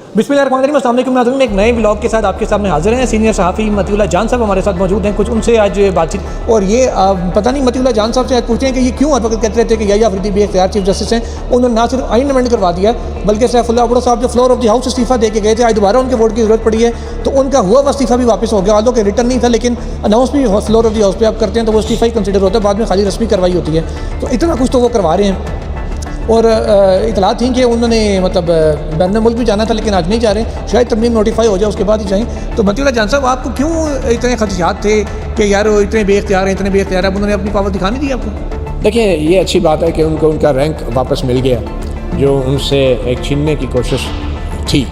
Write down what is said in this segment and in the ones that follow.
बिस्मिल्लाहिर्रहमानिर्रहीम, अस्सलाम वालेकुम नाज़रीन, एक नए व्लॉग के साथ आपके सामने हाजिर हैं। सीनियर सहाफ़ी मतीउल्लाह जान साहब हमारे साथ मौजूद हैं। कुछ उनसे आज बातचीत, और ये पता नहीं मतीउल्लाह जान साहब से आज पूछते हैं कि ये क्यों हर वक्त कहते रहते हैं कि याहिया अफरीदी बेइख्तियार चीफ जस्टिस हैं। उन्होंने ना सिर्फ आइन अमेंड करवा दिया बल्कि सैफुल्लाह अब्दुल्ला साहब जो फ्लोर ऑफ द हाउस इस्तीफ़ा दे के गए थे, आज दोबारा उनके वोट की ज़रूरत पड़ी है तो उनका हुआ वो इस्तीफ़ा भी वापस हो गया। आलों के रिटर्न नहीं था लेकिन अनाउंस भी फ्लोर ऑफ द हाउस पे आप करते हैं तो वो इस्तीफ़ा ही कंसिडर होता है, बाद में खाली रस्मी कार्रवाई होती है। तो इतना कुछ तो वो करवा रहे हैं। और इतला थी कि उन्होंने मतलब बैरून मुल्क भी जाना था लेकिन आज नहीं जा रहे, शायद तरमीम नोटिफाई हो जाए उसके बाद ही जाएँ। तो मतीउल्लाह जान साहब, आपको क्यों इतने खदशात थे कि यार वो इतने बेइख्तियार हैं, इतने बेइख्तियार हैं, अब उन्होंने अपनी पावर दिखा नहीं दी आपको? देखिए, ये अच्छी बात है कि उनको उनका रैंक वापस मिल गया जो उनसे एक छीनने की कोशिश थी।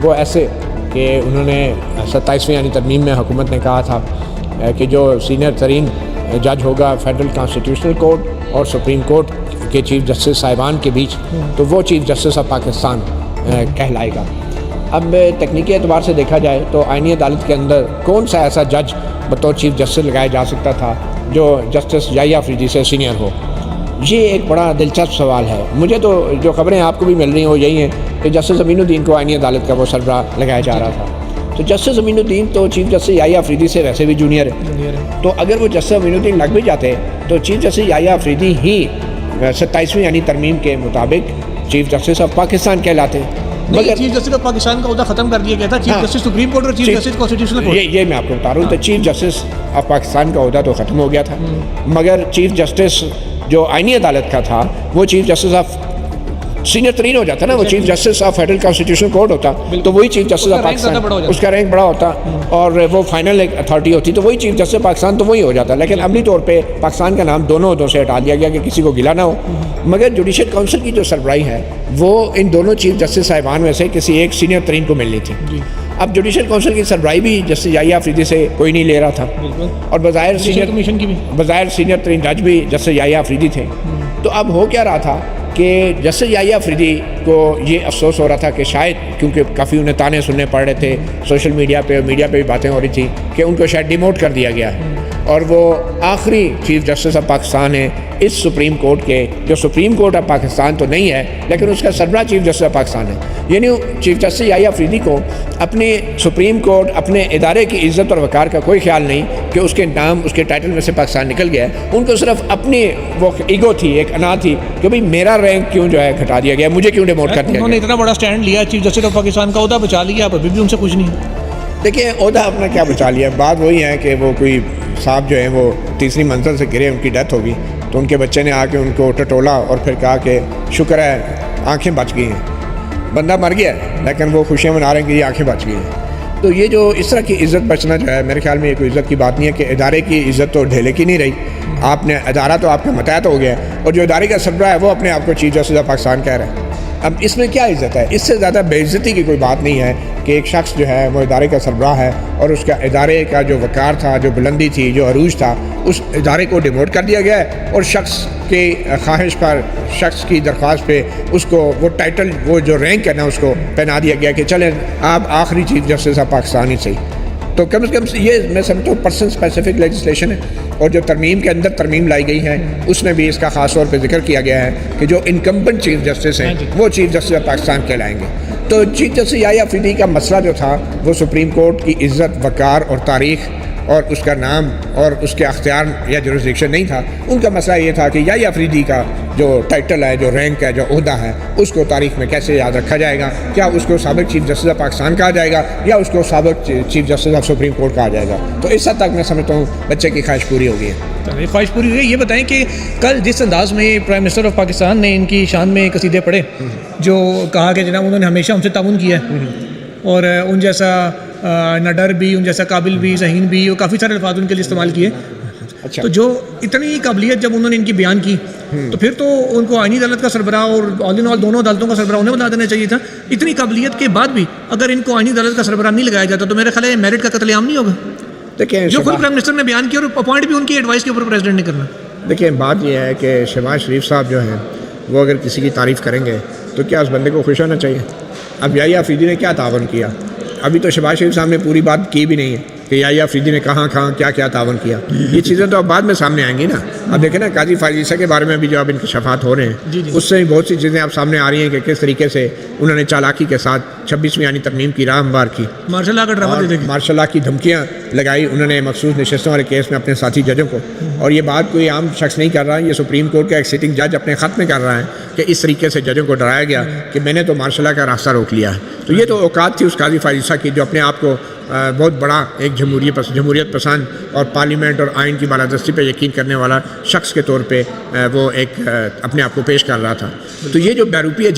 वो ऐसे कि उन्होंने 27वीं यानी तरमीम में हुकूमत ने कहा था कि जो सीनियर तरीन जज होगा फेडरल कॉन्स्टिट्यूशनल कोर्ट और सुप्रीम कोर्ट के चीफ जस्टिस साहिबान के बीच, तो वो चीफ जस्टिस ऑफ पाकिस्तान कहलाएगा। अब तकनीकी एतबार से देखा जाए तो आईनी अदालत के अंदर कौन सा ऐसा जज बतौर चीफ जस्टिस लगाया जा सकता था जो जस्टिस याहिया अफरीदी से सीनियर हो? ये एक बड़ा दिलचस्प सवाल है। मुझे तो जो खबरें आपको भी मिल रही हैं वो यही हैं कि जस्टिस अमीनुद्दीन को आईनी अदालत का वो सरबराह लगाया जा रहा था। तो जस्टिस अमीनुद्दीन तो चीफ जस्टिस याहिया अफरीदी से वैसे भी जूनियर है, तो अगर वो जस्टिस अमीनुद्दीन लग भी जाते तो चीफ जस्टिस याहिया अफरीदी ही 27वीं यानी तरमीम के मुताबिक चीफ जस्टिस ऑफ पाकिस्तान कहलाते हैं। मगर चीफ जस्टिस ऑफ पाकिस्तान का ओहदा खत्म कर दिया गया था, चीफ जस्टिस सुप्रीम कोर्ट और चीफ जस्टिस कॉन्स्टिट्यूशनल कोर्ट। ये मैं आपको बता रहा हूँ। तो चीफ जस्टिस ऑफ पाकिस्तान का ओहदा तो ख़त्म हो गया था, मगर चीफ जस्टिस जो आईनी अदालत का था वो चीफ जस्टिस ऑफ सीनियर तरीन हो जाता ना, वो chief justice of federal constitutional court होता तो वही चीफ जस्टिस ऑफ पाकिस्तान, उसका रैंक बड़ा होता और वो फाइनल एक अथॉरिटी होती तो वही चीफ जस्टिस पाकिस्तान तो वही हो जाता। लेकिन अमली तौर पे पाकिस्तान का नाम दोनों उहदों से हटा दिया गया कि किसी को गिला ना हो। मगर जुडिशल काउंसिल की जो सरबराही है वो इन दोनों चीफ जस्टिस साहिबान में से किसी एक सीनियर तरीन को मिलनी थी। अब जुडिशल काउंसिल की सरबराही भी जस्टिस याहिया अफरीदी से कोई नहीं ले रहा था और बज़ाहिर सीनियर कमीशन की भी बज़ाहिर सीनियर तरीन जज भी जस्टिस याहिया अफरीदी थे। तो अब हो क्या रहा था कि जस्टिस याहिया अफरीदी को ये अफसोस हो रहा था कि शायद, क्योंकि काफ़ी उन्हें ताने सुनने पड़ रहे थे सोशल मीडिया पे और मीडिया पे भी बातें हो रही थी कि उनको शायद डिमोट कर दिया गया है और वो आखिरी चीफ जस्टिस ऑफ पाकिस्तान है इस सुप्रीम कोर्ट के, जो सुप्रीम कोर्ट ऑफ पाकिस्तान तो नहीं है लेकिन उसका सरबराह चीफ जस्टिस ऑफ पाकिस्तान है। यानी चीफ जस्टिस याहिया अफरीदी को अपने सुप्रीम कोर्ट, अपने इदारे की इज़्ज़त और वक़ार का कोई ख्याल नहीं कि उसके नाम, उसके टाइटल में से पाकिस्तान निकल गया है। उनको सिर्फ अपनी वो ईगो थी, एक अना थी कि भाई मेरा रैंक क्यों जो है घटा दिया गया, मुझे क्यों डिमोट कर दिया गया। उन्होंने इतना बड़ा स्टैंड लिया, चीफ जस्टिस ऑफ पाकिस्तान का ओहदा बचा लिया, अब अभी भी उनसे कुछ नहीं है। देखिए, ओहदा अपना क्या बचा लिया, बात वही है कि वो कोई साहब जो है वो तीसरी मंजिल से गिरे, उनकी डेथ होगी तो उनके बच्चे ने आके उनको टटोला और फिर कहा कि शुक्र है आंखें बच गई हैं। बंदा मर गया लेकिन वो खुशियाँ मना रहे हैं कि ये आंखें बच गई हैं। तो ये जो इस तरह की इज़्ज़त बचना जो है, मेरे ख्याल में ये कोई इज़्ज़त की बात नहीं है कि इदारे की इज़्ज़त तो ढेले की नहीं रही। आपने इदारा तो आपका मतहत हो गया और जो इदारे का सरबराह है वो अपने आप को चीफ जस्टिस ऑफ पाकिस्तान कह रहे हैं। अब इसमें क्या इज़्ज़त है? इससे ज़्यादा बेइज्जती की कोई बात नहीं है कि एक शख्स जो है वो इदारे का सरबराह है और उसका इदारे का जो वक़ार था, जो बुलंदी थी, जो अरूज था, उस इदारे को डिमोट कर दिया गया है और शख्स के ख्वाहिश पर, शख्स की दरख्वास्त पे उसको वो टाइटल, वो जो रैंक है ना, उसको पहना दिया गया कि चलें आप आखिरी चीफ जस्टिस ऑफ पाकिस्तान ही सही। तो कम से कम ये मैं समझता हूँ पर्सन स्पेसिफिक लेजिस्लेशन है और जो तरमीम के अंदर तरमीम लाई गई है उसमें भी इसका ख़ास तौर पे जिक्र किया गया है कि जो इनकम्बेंट चीफ जस्टिस हैं वो चीफ जस्टिस ऑफ पाकिस्तान कहलाएंगे। तो चीफ जस्टिस याहिया अफरीदी का मसला जो था वो सुप्रीम कोर्ट की इज़्ज़त, वक़ार और तारीख़ और उसका नाम और उसके अख्तियार या जुरिसडिक्शन नहीं था। उनका मसला ये था कि याहिया अफरीदी का जो टाइटल है, जो रैंक है, जो ओहदा है, उसको तारीख़ में कैसे याद रखा जाएगा। क्या उसको साबिक़ चीफ जस्टिस ऑफ पाकिस्तान कहा जाएगा या उसको साबिक़ chief justice of supreme court कहा जाएगा। तो इस हद तक मैं समझता हूँ बच्चे की ख्वाहिश पूरी हो गई है। ख्वाहिश पूरी हुई है। ये बताएं कि कल जिस अंदाज में प्राइम मिनिस्टर ऑफ पाकिस्तान ने इनकी शान में कसीदे पढ़े, जो कहा कि जनाब उन्होंने हमेशा हमसे ताउन किया है और उन जैसा नडर भी, उन जैसा काबिल भी, ज़हीन भी, और काफ़ी सारे अल्फाज उनके लिए इस्तेमाल किए। अच्छा। तो जो इतनी काबिलियत जब उन्होंने इनकी बयान की तो फिर तो उनको आईनी अदालत का सरबराह और ऑल इन ऑल दोनों अदालतों का सरबराह उन्हें बता देना चाहिए था। इतनी काबिलियत के बाद भी अगर इनको आईनी अदालत का सरबराह नहीं लगाया जाता तो मेरे ख्याल है मेरिट का कत्लेआम नहीं होगा। देखिए, जो खुद प्राइम मिनिस्टर ने बयान किया और अपॉइंट भी उनकी एडवाइस के ऊपर प्रेसिडेंट ने करना। देखिए, बात यह है कि शहबाज शरीफ साहब जो हैं वो अगर किसी की तारीफ़ करेंगे तो क्या उस बंदे को खुश होना चाहिए? अब याहिया अफरीदी ने क्या तावन किया? अभी तो शहबाज शरीफ साहब ने पूरी बात की भी नहीं है। کہ یحییٰ افریدی نے کہاں کیا کیا تعاون کیا. یہ چیزیں تو اب بعد میں سامنے آئیں گی نا. اب دیکھیں نا قاضی فائز عیسیٰ کے بارے میں بھی جو اب انکشافات ہو رہے ہیں اس سے بہت سی چیزیں اب سامنے آ رہی ہیں کہ کس طریقے سے انہوں نے چالاکی کے ساتھ 26ویں آئینی ترمیم کی راہ ہموار کی, مارشل لا کا ڈرامہ دے دیں, مارشل لا کی دھمکیاں لگائی انہوں نے مخصوص نشستوں والے کیس میں اپنے ساتھی ججوں کو. اور یہ بات کوئی عام شخص نہیں کر رہا, یہ سپریم کورٹ کا ایک سٹنگ جج اپنے خط میں کر رہا ہے کہ اس طریقے سے ججوں کو ڈرایا گیا کہ میں نے تو مارشل لا کا راستہ روک لیا ہے. تو یہ تو اوقات تھی اس قاضی فائز عیسیٰ کی جو اپنے آپ کو بہت بڑا ایک جمہوریت پسند اور پارلیمنٹ اور آئین کی بالادستی پہ یقین کرنے والا شخص کے طور پہ وہ ایک اپنے آپ کو پیش کر رہا تھا. تو یہ جو بیروپی ہے